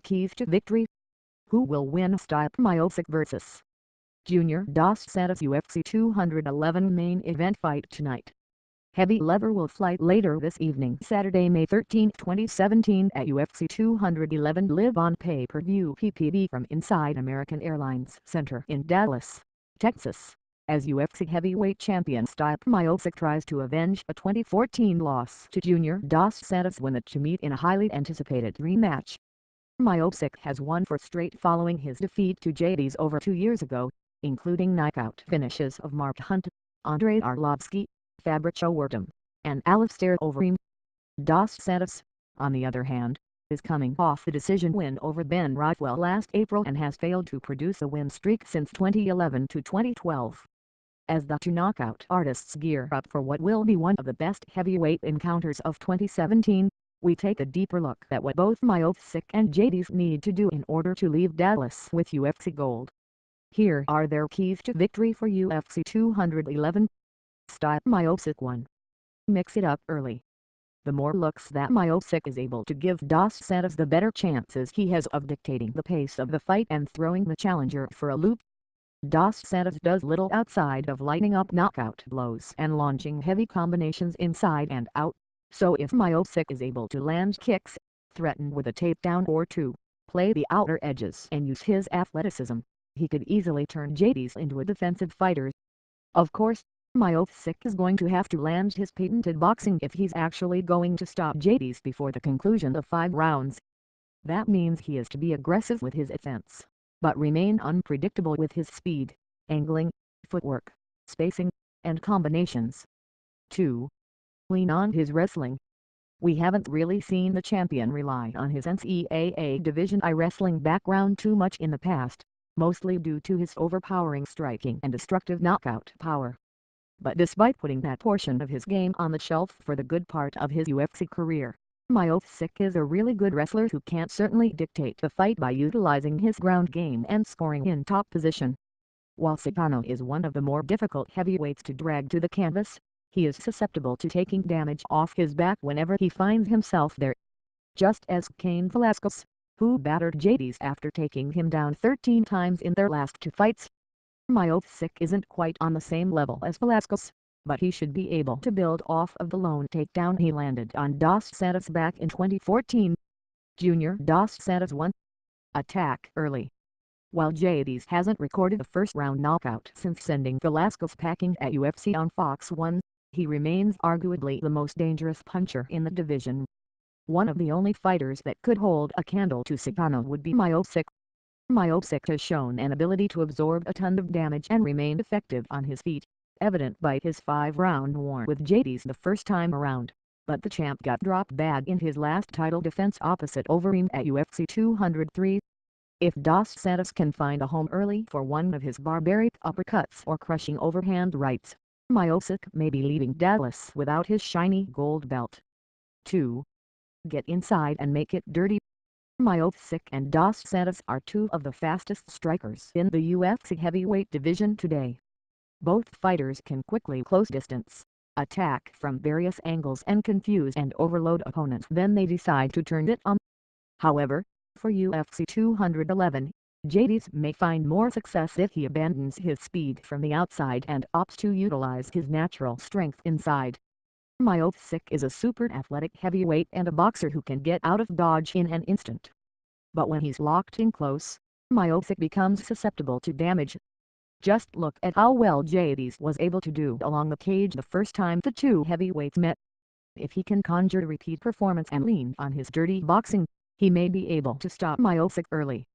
keys to victory. Who will win Stipe Miocic vs. Junior dos Santos UFC 211 main event fight tonight? Heavy lever will fly later this evening, Saturday, May 13, 2017 at UFC 211 live on pay-per-view PPV from inside American Airlines Center in Dallas, Texas, as UFC heavyweight champion Stipe Miocic tries to avenge a 2014 loss to Junior dos Santos when the two meet in a highly anticipated rematch. Miocic has won 4 straight following his defeat to JD's over 2 years ago, including knockout finishes of Mark Hunt, Andrei Arlovski, Fabricio Werdum, and Alistair Overeem. Dos Santos, on the other hand, is coming off a decision win over Ben Rothwell last April and has failed to produce a win streak since 2011 to 2012. As the two knockout artists gear up for what will be one of the best heavyweight encounters of 2017, we take a deeper look at what both Miocic and JD's need to do in order to leave Dallas with UFC gold. Here are their keys to victory for UFC 211. Stipe Miocic 1. Mix it up early. The more looks that Miocic is able to give dos Santos, the better chances he has of dictating the pace of the fight and throwing the challenger for a loop. Dos Santos does little outside of lighting up knockout blows and launching heavy combinations inside and out, so if Miocic is able to land kicks, threaten with a takedown or two, play the outer edges and use his athleticism, he could easily turn JD's into a defensive fighter. Of course, Miocic is going to have to land his patented boxing if he's actually going to stop JD's before the conclusion of 5 rounds. That means he is to be aggressive with his offense, but remain unpredictable with his speed, angling, footwork, spacing, and combinations. 2. Lean on his wrestling. We haven't really seen the champion rely on his NCAA Division I wrestling background too much in the past, mostly due to his overpowering striking and destructive knockout power. But despite putting that portion of his game on the shelf for the good part of his UFC career, Miocic is a really good wrestler who can certainly dictate the fight by utilizing his ground game and scoring in top position. While Cigano is one of the more difficult heavyweights to drag to the canvas, he is susceptible to taking damage off his back whenever he finds himself there. Just as Cain Velasquez, who battered JD's after taking him down 13 times in their last 2 fights. Miocic isn't quite on the same level as Velasquez, but he should be able to build off of the lone takedown he landed on dos Santos back in 2014. Junior dos Santos 1. Attack early. While JD's hasn't recorded a first-round knockout since sending Velasquez packing at UFC on Fox 1, he remains arguably the most dangerous puncher in the division. One of the only fighters that could hold a candle to Cigano would be Miocic. Miocic has shown an ability to absorb a ton of damage and remain effective on his feet, evident by his 5-round war with JD's the first time around, but the champ got dropped bad in his last title defense opposite Overeem at UFC 203. If dos Santos can find a home early for one of his barbaric uppercuts or crushing overhand rights, Miocic may be leaving Dallas without his shiny gold belt. 2. Get inside and make it dirty. Miocic and dos Santos are 2 of the fastest strikers in the UFC heavyweight division today. Both fighters can quickly close distance, attack from various angles and confuse and overload opponents, then they decide to turn it on. However, for UFC 211, JD's may find more success if he abandons his speed from the outside and opts to utilize his natural strength inside. Miocic is a super athletic heavyweight and a boxer who can get out of dodge in an instant. But when he's locked in close, Miocic becomes susceptible to damage. Just look at how well JD's was able to do along the cage the first time the 2 heavyweights met. If he can conjure a repeat performance and lean on his dirty boxing, he may be able to stop Miocic early.